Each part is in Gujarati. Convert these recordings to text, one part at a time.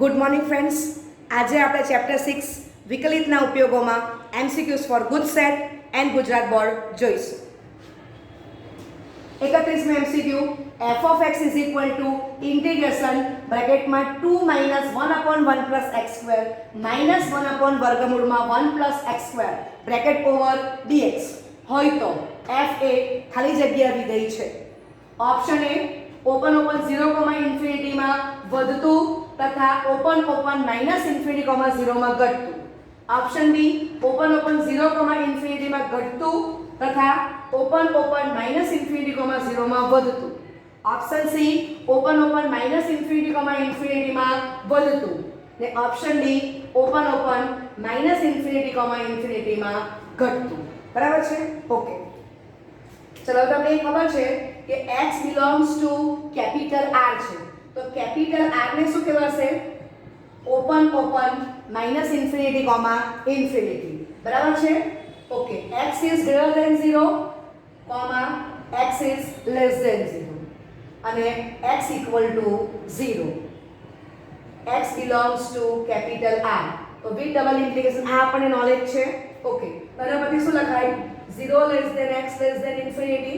Good morning friends. આજે આપણે chapter 6 વિકલિતના ઉપયોગોમાં MCQs for good set and Gujarat board જોઈશું. 31મી MCQ f of x is equal to integration બ્રેકેટમાં 2 minus 1 upon 1 plus x square minus 1 upon વર્ગમૂળમાં 1 plus x square bracket over dx હોય તો f એ ખાલી જગ્યા વિધેય છે. ઓપ્શન એ ઓપન 0, ઇન્ફિનિટીમાં વધતું તથા ઓપન માઇનસ ઇન્ફિનિટી, 0 માં ઘટતું. ઓપ્શન બી ઓપન 0, ઇન્ફિનિટીમાં ઘટતું તથા ઓપન માઇનસ ઇન્ફિનિટી, 0 માં વધતું. Option C open minus infinity, ઇન્ફિનિટીમાં વધતું. ને option D open minus infinity, ઇન્ફિનિટીમાં ઘટતું. બરાબર છે? ઓકે, ચલો તમને ખબર છે કે x belongs to capital R છે, તો કેપિટલ R ને શું કહેવાશે? Open minus infinity, infinity. બરાબર છે? Okay, x is greater than 0, x is less than 0 અને x equal to 0. x belongs to capital R. તો વિથ ડબલ ઇમ્પ્લિકેશન આ આપણને નોલેજ છે. ઓકે, એના પછી શું લખાય? 0 less than x less than infinity,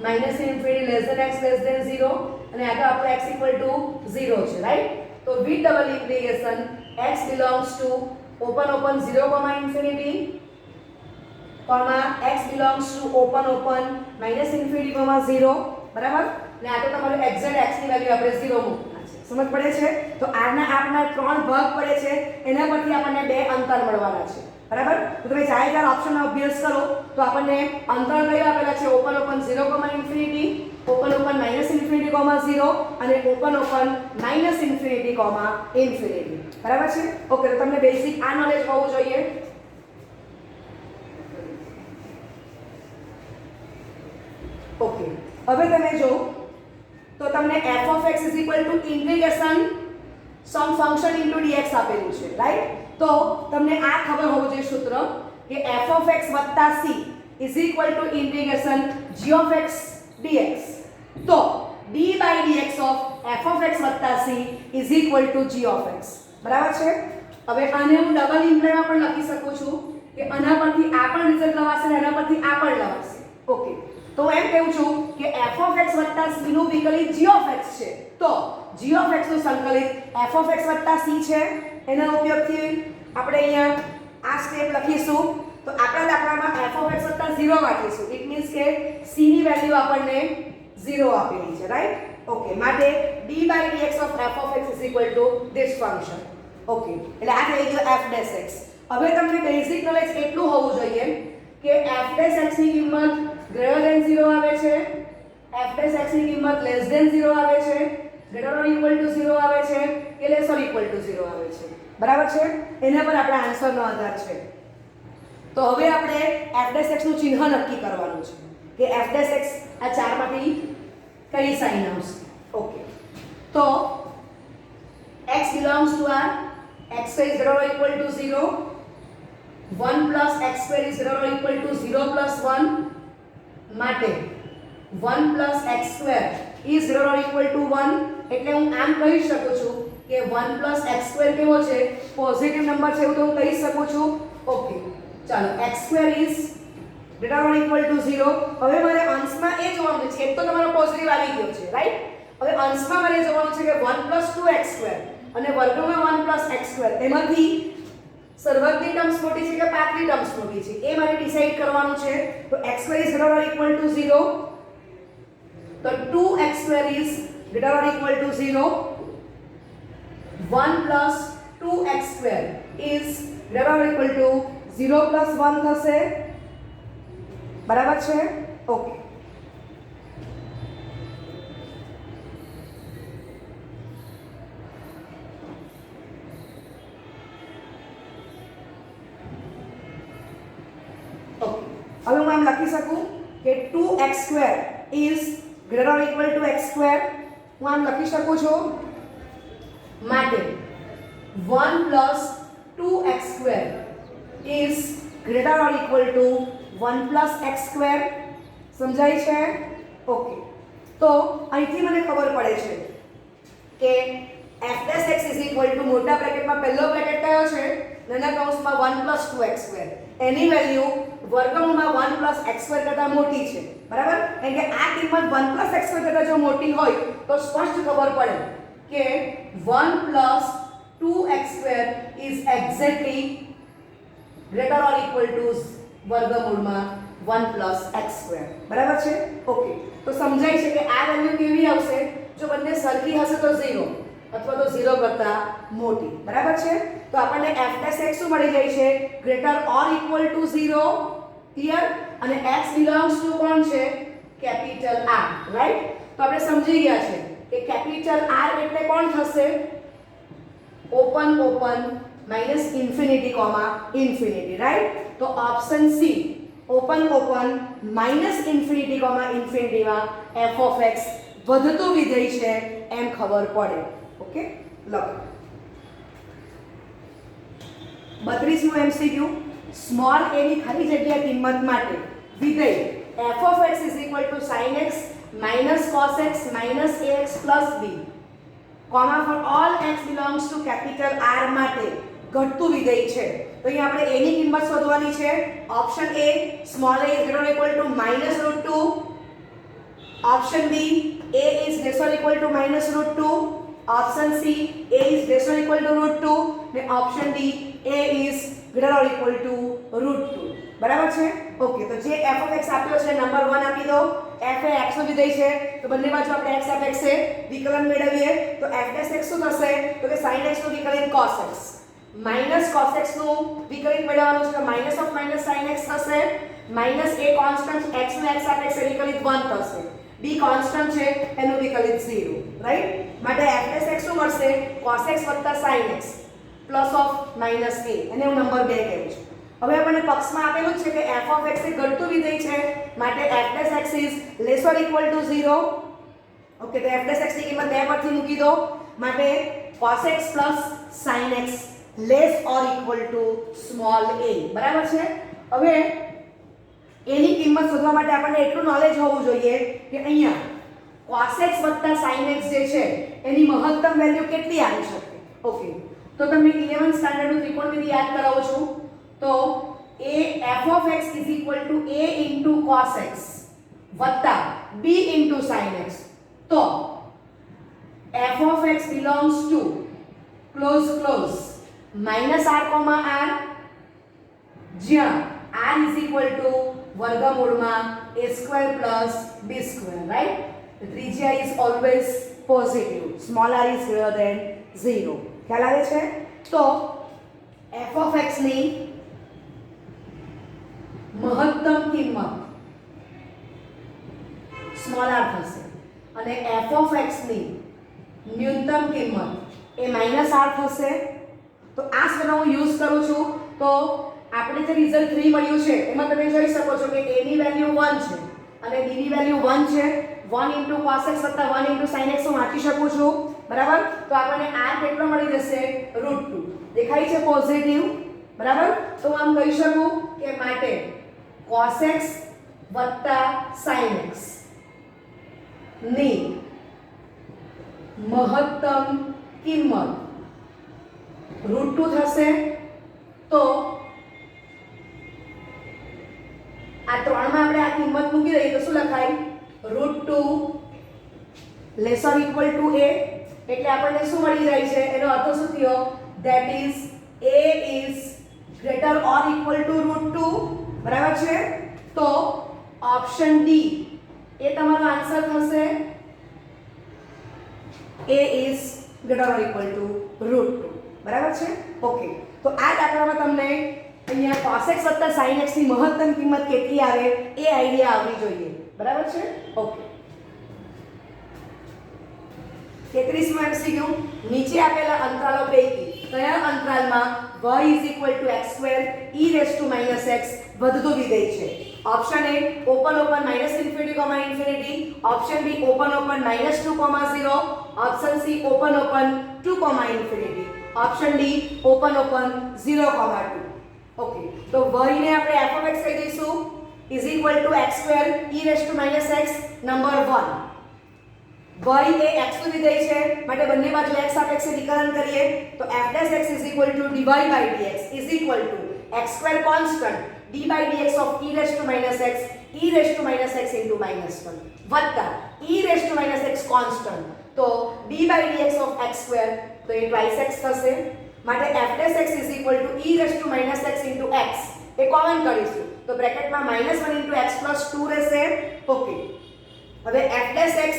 minus infinity less than x less than 0 અને આગળ આપણે x equal to 0 છે, રાઈટ? તો with double implication x belongs to open 0, infinity, x belongs to open minus infinity, 0. બરાબર? ને આ તો તમારું એક્ઝેક્ટ x ની વેલ્યુ આપણે 0 મૂકવાના છે. સમજ પડે છે? તો આના આપના 3 ભાગ પડે છે, એના પરથી આપણને 2 અંતર મળવાના છે. બરાબર? તો તમે જાહેર ઓપ્શનનો અભ્યાસ કરો તો આપણને અંતર કયા આપેલા છે? Open 0, infinity, open minus infinity, 0 અને ઓપન માઇનસ ઇન્ફિનિટી, ઇન્ફિનિટી. બરાબર છે? ઓકે, તો તમને બેઝિક આ નોલેજ હોવું જોઈએ. ઓકે, હવે તમે જો તો તમને f of x is equal to integration some function into dx આપેલું છે, રાઈટ? તો તમને આ ખબર હોવું જોઈએ સૂત્ર કે f of x + c is equal to integration g of x dx. તો d by dx of f of x + c is equal to g of x. બરાબર છે? હવે આને હું ડબલ ઇમ્પ્લાયમાં પણ લખી શકું છું કે આના પરથી આ પણ રિઝલ્ટ લવાશે અને આના પરથી આ પણ લવાશે. ઓકે, તો એમ કહું છું કે f of x + c નું વિકલિત g of x છે, તો g of x નું સંકલિત f of x + c છે. એના ઉપયોગથી આપણે અહીંયા આ સ્ટેપ લખીશું. તો આપણા દાખલામાં f of x + 0 વાંચીશું. It means કે c ની વેલ્યુ આપણને 0 આપેલી છે, રાઈટ? ઓકે, માટે d by dx of f of x is equal to this function. Okay, એટલે આ થઈ ગયો f dash x. હવે તમને બેઝિક નોલેજ એટલું હોવું જોઈએ કે f dash x ની કિંમત greater than 0 આવે છે, f dash x ની કિંમત less than 0 આવે છે, greater or equal to 0 આવે છે કે less or equal to 0 આવે છે. બરાબર છે? એના પર આપણા આન્સરનો આધાર છે. તો હવે આપણે f dash x નું ચિહ્ન નક્કી કરવાનું છે કે f dash x આ ચારમાંથી કઈ સાઈન આવશે. ઓકે, તો x belongs to r, x is greater or equal to 0, 1 plus x square is greater or equal to 0 plus 1 માટે 1 plus x square is greater or equal to 1. એટલે હું આમ કહી શકું છું કે 1 plus x square કેવો છે? પોઝિટિવ નંબર છે, એવું તો હું કહી શકું છું. ઓકે, ચાલો x square is greater or equal to 0. હવે મારે અંશમાં એ જોવાનું છે, એક તો તમારો પોઝિટિવ આવી ગયો છે, રાઈટ? હવે અંશમાં મારે જોવાનું છે કે 1 plus 2x square અને વર્ગમાં 1 plus x square, એમાંથી સર્વજની ટર્મ્સ મોટી છે કે પાછલી ટર્મ્સ મોટી છે એ મારે ડિસાઈડ કરવાનું છે. તો x square is greater or equal to 0, તો 2x square is greater or equal to 0, 1 plus 2x square is greater or equal to 0 plus 1 થશે. બરાબર છે? ઓકે, હવે હું આમ લખી શકું કે 2x square is greater or equal to x square. હું આમ લખી શકું છું. માટે 1 plus 2x square is greater or equal to 1 plus x square. સમજાય છે? ઓકે, તો અહીંથી મને ખબર પડે છે કે f dash x is equal to મોટા બ્રેકેટમાં પહેલો બ્રેકેટ કયો છે નાના કૌંસમાં 1 + 2x2 એની વેલ્યુ વર્ગમૂળમાં 1 + x2 કરતા મોટી છે બરાબર કારણ કે આ કિંમત 1 + x2 કરતા જો મોટી હોય તો સ્પષ્ટ ખબર પડે કે 1 + 2x2 is exactly greater or equal to વર્ગમૂળમાં 1 + x2 બરાબર છે ઓકે તો સમજાય છે કે આ વેલ્યુ કેવી આવશે જો બંને સરખી હશે તો 0 અથવા તો 0 કરતા મોટી બરાબર છે તો આપણને f dash x શું મળી જાય છે greater or equal to 0 clear અને x belongs to કોણ છે કેપિટલ R રાઈટ તો આપણે સમજી ગયા છે કે કેપિટલ R એટલે કોણ થશે open open minus infinity comma infinity right તો option C open open minus infinity comma ઇન્ફિનિટીમાં f of x વધતું વિધેય છે એમ ખબર પડે ઓકે લખો 32મું MCQ સ્મોલ a ની ખાલી જગ્યા કિંમત માટે વિધેય f of x is equal to sin x minus cos x minus ax plus b comma for all x belongs to capital R માટે ઘટતું વિધેય છે તો અહીં આપણે a ની કિંમત શોધવાની છે option a small a is greater or equal to -√2 option b a is lesser or equal to -√2 option c a is lesser or equal to √2 ને option d a is greater or equal to √2 બરાબર છે ઓકે તો જે f of x આપ્યો છે નંબર 1 આપી દો f એ x નો વિધેય છે તો બંને બાજુ આપણે x f x છે વિકલન મેળવીએ તો f dash x શું થશે તો કે sin x નું વિકલન cos x minus cos x નું વિકલન મેળવવાનું છે તો minus of minus sin x થશે માઈનસ a કોન્સ્ટન્ટ x નું x સાપેક્ષે વિકલિત 1 થશે b કોન્સ્ટન્ટ છે એનું વિકલિત 0 રાઈટ માટે f dash x શું મળશે cos x sin x plus of minus a અને હું નંબર 2 કહું છું હવે આપણને પક્ષમાં આપેલું છે કે f of x એ ઘટતું વિધેય છે માટે f dash x is less or equal to 0 okay તો f dash x ની કિંમત 2 પરથી મૂકી દો માટે cos x sin x less or equal to small a બરાબર છે હવે એની કિંમત શોધવા માટે આપણને એટલું નોલેજ હોવું જોઈએ કે અહીંયા cos x sin x જે છે એની મહત્તમ વેલ્યુ કેટલી આવી શકે ઓકે તો તમને 11th સ્ટાન્ડર્ડ નું ત્રિકોણમિતિ યાદ કરાવું છું તો a f of x is equal to a into cos x વત્તા b into sin x તો f of x belongs to close minus r comma r જ્યાં r is equal to વર્ગમૂળમાં a square plus b square right the ત્રિજ્યા is always positive small r is greater than 0 ખ્યાલ આવે છે તો f of x ની મહત્તમ કિંમત સ્મોલ r થશે અને f of x ની ન્યૂનતમ કિંમત એ માઈનસ r થશે તો આ સ્વરૂપ હું યુઝ કરું છું તો આપણે જે રિઝલ્ટ 3 મળ્યું છે એમાં તમે જોઈ શકો છો કે a ની વેલ્યુ 1 છે અને b ની વેલ્યુ 1 છે 1 cos x 1 sin x હું વાંચી શકું છું બરાબર તો આપણને r કેટલો મળી જશે √2 દેખાય છે પોઝિટિવ બરાબર તો હું આમ કહી શકું કે માટે cos x sin x ની મહત્તમ કિંમત √2 થશે તો આ ત્રણમાં આપણે આ કિંમત મૂકી દઈએ તો શું લખાય √2 less or equal to a એટલે આપણને શું મળી જાય છે એનો અર્થ શું થયો that is a is greater or equal two √2 બરાબર છે તો ઓપ્શન ડી એ તમારો આન્સર થશે a is greater or equal two √2 બરાબર છે ઓકે તો આ દાખલામાં તમને અહીંયા cos x sin x ની મહત્તમ કિંમત કેટલી આવે એ આઈડિયા આવવી જોઈએ બરાબર છે ઓકે 33મો MCQ નીચે આપેલા અંતરાલો પૈકી કયા અંતરાલમાં y x2 e⁻x વધતું વિધેય છે option A open open -∞ option B open open -2, option C open open 2, option D open open 0, 2 okay તો y ને આપણે f of x કહી દઈશું x2 e⁻x નંબર 1 y એ x નું વિધેય છે માટે બંને બાજુ x સાપેક્ષે વિકલન કરીએ તો f'(x) dy by dx x² constant d by dx of e raised to minus x into minus 1 વત્તા e raised to minus x constant તો d by dx of x² તો એ twice x થશે માટે f'(x) e raised to minus x into x A common કરીશું તો બ્રેકેટમાં -1 into x plus 2 રહેશે ઓકે હવે f'(x)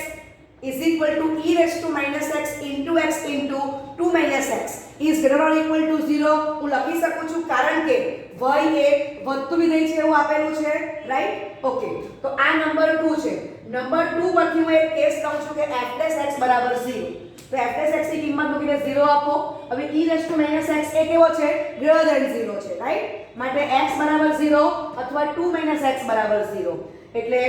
is equal to e raised to minus x into 2 minus x is greater or equal to 0 હું લખી શકું છું કારણ કે y એ વધતું વિધેય છે એવું આપેલું છે રાઈટ ઓકે તો આ નંબર 2 છે નંબર 2 પરથી હું એક કેસ કહું છું કે f'(x) બરાબર 0 તો f'(x) ની કિંમત મૂકીને 0 આપો હવે e raised to minus x એ કેવો છે ગ્રેટર ધેન 0 છે રાઈટ માટે x બરાબર 0 અથવા 2 minus x બરાબર 0 એટલે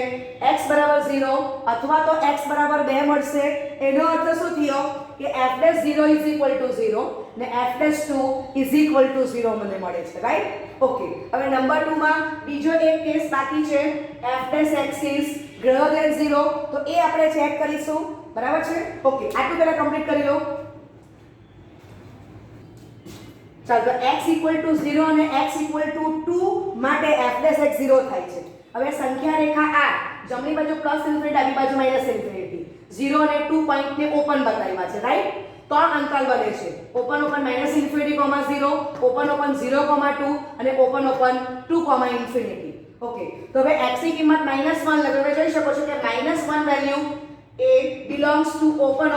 x બરાબર 0 અથવા તો x બરાબર 2 મળશે એનો અર્થ શું થયો કે f'0 is equal to 0 ને f'2 is equal to 0 મને મળે છે રાઈટ ઓકે હવે નંબર 2 માં બીજો એક કેસ બાકી છે f'(x) is greater than 0 તો એ આપણે ચેક કરીશું બરાબર છે ઓકે આટલું પહેલા કમ્પ્લીટ કરી લો ચાલો તો x equal to 0 અને x equal to 2 માટે f'(x) 0 થાય છે હવે સંખ્યા રેખા આ જમણી બાજુ પ્લસ ઇન્ફિનિટી ડાબી બાજુ માઈનસ ઇન્ફિનિટી 0 અને 2 પોઈન્ટ ને ઓપન બતાવ્યા છે રાઈટ ત્રણ અંતરાલ બને છે ઓપન માઈનસ ઇન્ફિનિટી, 0 ઓપન 0, 2 અને ઓપન 2, ઇન્ફિનિટી ઓકે તો હવે x ની કિંમત -1 લખો તમે જોઈ શકો છો કે -1 value A belongs to open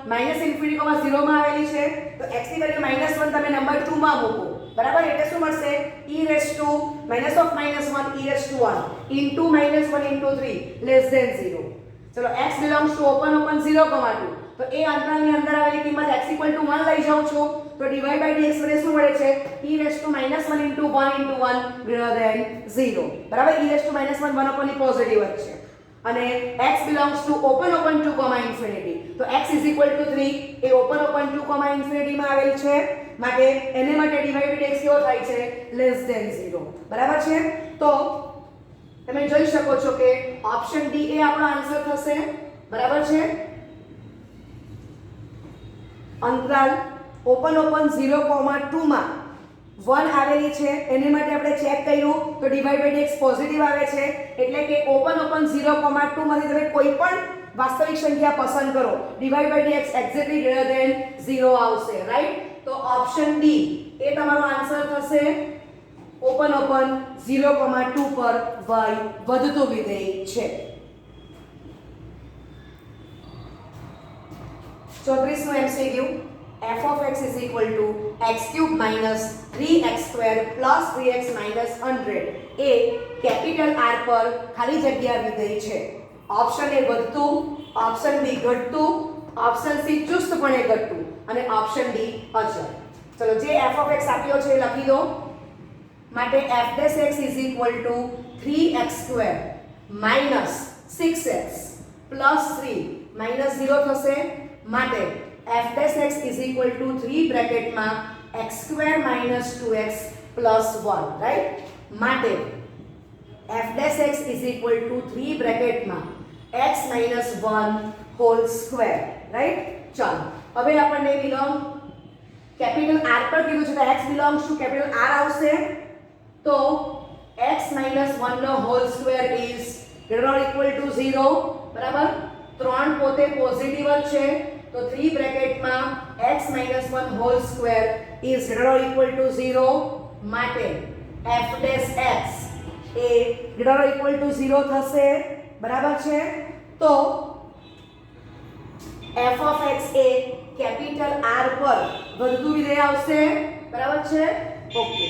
minus infinity, 0 માં આવેલી છે તો x ની વેલ્યુ -1 તમે નંબર 2 માં મૂકો બરાબર એટલે શું મળશે e raised to -1 e raised to 1 into -1 into 3 less than 0 ચલો x belongs to open 0, 2 તો એ અંતરાલની અંદર આવેલી કિંમત x = 1 લઈ જાઉં છું તો dy by dx વડે શું મળે છે e raised to -1 into 1 greater than 0 બરાબર e raised to -1 1 upon positive જ છે અને x belongs to open 2, infinity તો x is equal to 3 A open 2, infinity માં આવેલ છે માટે એને માટે dy by dx કેવો થાય છે less than 0 બરાબર છે તો તમે જોઈ શકો છો કે ઓપ્શન ડી એ આપણો આન્સર થશે બરાબર છે અંતરાલ ઓપન 0, 2 માં 1 આવેલી છે એને માટે આપણે ચેક કર્યું તો dy by dx પોઝિટિવ આવે છે એટલે કે ઓપન 0, 2 માંથી તમે કોઈ પણ વાસ્તવિક સંખ્યા પસંદ કરો dy by dx exactly greater than 0 આવશે રાઈટ તો ઓપ્શન ડી એ તમારો આન્સર થશે ઓપન 0, 2 પર y વધતું વિધેય છે 34 નું MCQ f(x) is equal to x³ minus 3x² plus 3x minus 100 A capital R પર ખાલી જગ્યા વિધેય છે ઓપ્શન એ વધતું ઓપ્શન બી ઘટતું ઓપ્શન સી ચુસ્તપણે ઘટતું અને ઓપ્શન ડી અચળ ચલો જે f(x) આપ્યો છે એ લખી દો માટે f'(x) is equal to 3x² minus 6x plus 3 minus 0 થશે માટે f'(x) is equal to 3 બ્રેકેટમાં x² minus 2x plus 1 right માટે f'(x) is equal to 3 બ્રેકેટમાં x minus 1 whole square right ચાલો હવે આપણને બિલોંગ કેપિટલ R પર કીધું છે તો x belongs to capital R આવશે તો x minus 1 no whole square is greater or equal to 0 બરાબર 3 પોતે પોઝિટિવ જ છે તો 3 બ્રેકેટમાં x minus 1 whole square is greater or equal to 0 માટે f'(x) A greater or equal to 0 થશે બરાબર છે તો f(x) એ કેપિટલ R પર વધતું વિધેય આવશે બરાબર છે ઓકે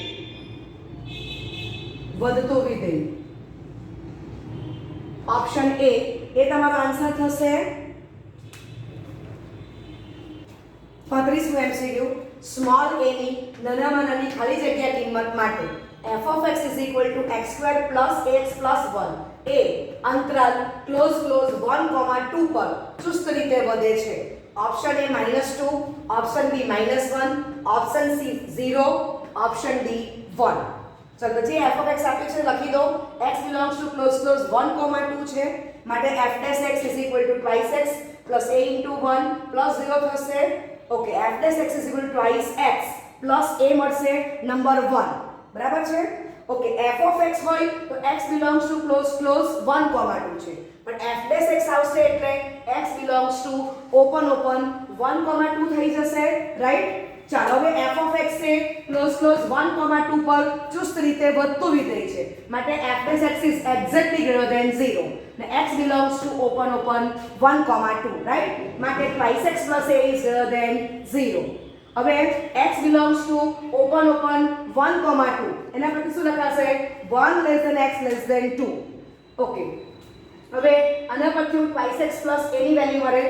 વધતું વિધેય ઓપ્શન એ તમારો આન્સર થશે 35 MCQ સ્મોલ a ની નાનામાં નાની ખાલી જગ્યા કિંમત માટે f(x) is equal to x² plus ax plus 1 એ અંતરાલ ક્લોઝ 1, 2 પર ચુસ્ત રીતે વધે છે option A -2 option B -1 option C 0 option D 1 ચલો જે f(x) આપ્યું છે લખી દો x belongs to ક્લોઝ 1, 2 છે માટે f'(x) is equal to twice x plus a into 1 plus 0 થશે. Okay f dash x is equal two twice x plus a મળશે નંબર 1. બરાબર છે. ઓકે f ઓફ x હોય તો x બિલોંગ્સ ટુ ક્લોઝ 1 2 છે, પણ f ડેશ x આવશે એટલે x બિલોંગ્સ ટુ ઓપન 1 2 થઈ જશે. રાઈટ. ચાલો હવે f ઓફ x છે ક્લોઝ 1 2 પર ચુસ્ત રીતે વધતું વિધેય છે, માટે f dash x is exactly greater than 0 ને x belongs to open 1 2. Right. માટે twice x plus a is greater than 0. હવે x બિલોંગ્સ ટુ ઓપન 1 2, એના પછી શું લખાશે 1 less than x less than 2. Okay હવે આના પરથી હું ટ્વાઇસ x પ્લસ a ની વેલ્યુ વડે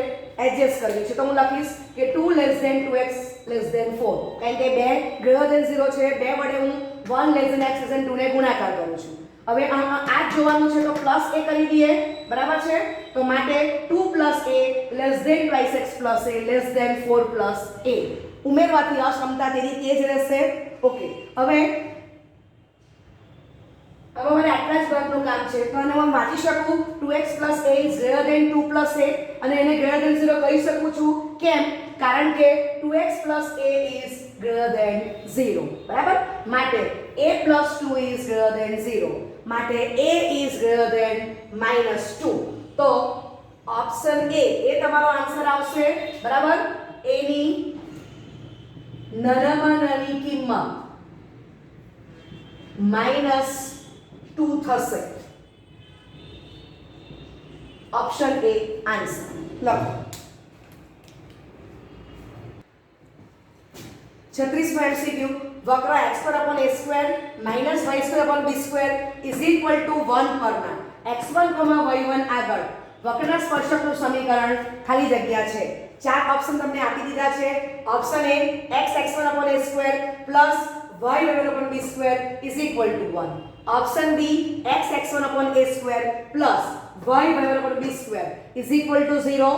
એડજસ્ટ કરવી છે, તો હું લખીશ કે 2 less than 2x less than 4, કારણ કે 2 ગ્રેટર ધેન 0 છે. 2 વડે હું 1 less than x less than 2 ને ગુણાકાર કરું છું. હવે આ જ જોવાનું છે તો પ્લસ a કરી દઈએ. બરાબર છે. તો માટે 2 plus a less than twice x plus a less than 4 plus a. ઉમેરવાથી અક્ષમતા તેની તે જ રહેશે. ઓકે હવે મારે આટલા જ વર્ગનું કામ છે, તો આને હું વાંચી શકું 2x a is greater than 2 a અને એને ગ્રેટર ધેન 0 કહી શકું છું. કેમ? કારણ કે 2x a is greater than 0. બરાબર. માટે a 2 ઇઝ ગ્રેટર ધેન 0, માટે a ઇઝ ગ્રેટર ધેન -2. તો ઓપ્શન a એ તમારો આન્સર આવશે. બરાબર. a ની નાનામાં નાની કિંમત -2 થશે. ઓપ્શન એ આન્સર લખો. 36મો MCQ વક્ર x2/a² -y2/b² is equal to 1 પરના x1, y1 આગળ વક્રના સ્પર્શકનું સમીકરણ ખાલી જગ્યા છે. 4 ઓપ્શન તમને આપી દીધા છે. Option A x1/a² plus y1/b² is equal to 1. Option B x1/a² plus y1/b² is equal to 0.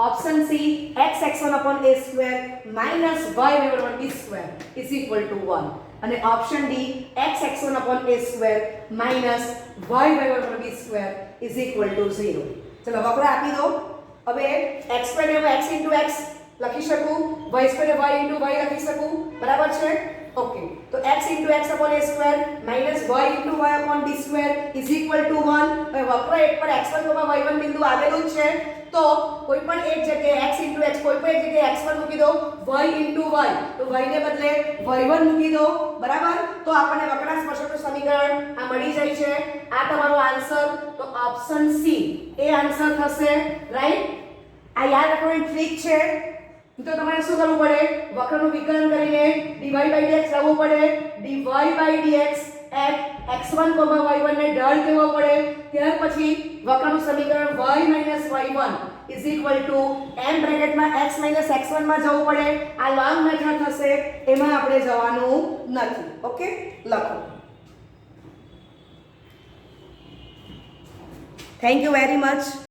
Option C x1/a² minus y1/b² is equal to 1 અને option D x1/a² minus y1/b² is equal to 0. ચલો વક્ર આપી દો. હવે x2 ને હું x into x લખી શકું, y2 ને y into y લખી શકું. બરાબર છે. ઓકે તો x into x/a² minus y into y/b² is equal to 1. હવે વક્ર એક પર x1, y1 બિંદુ આવેલું છે, તો કોઈ પણ એક જગ્યાએ x into x, કોઈ પણ એક જગ્યાએ x1 મૂકી દો, y into y, તો y ને બદલે y1 મૂકી દો. બરાબર. તો આપણને વક્રના સ્પર્શકનું સમીકરણ આ મળી જાય છે. આ તમારો આન્સર. તો ઓપ્શન સી એ આન્સર થશે. રાઈટ. આ યાદ રાખવાની ટ્રીક છે. તો તમારે શું કરવું પડે? વક્રનું વિકલન કરીને dy/dx લાવવું પડે. dy/dx at x1, y1 ને ઢાળ દેવો પડે. ત્યાર પછી વક્રનું સમીકરણ y - y1 is equal to m બ્રેકેટમાં x - x1 માં જવું પડે. આ લોંગ મેથડ થશે, એમાં આપણે જવાનું નથી. ઓકે લખો. Thank you very much.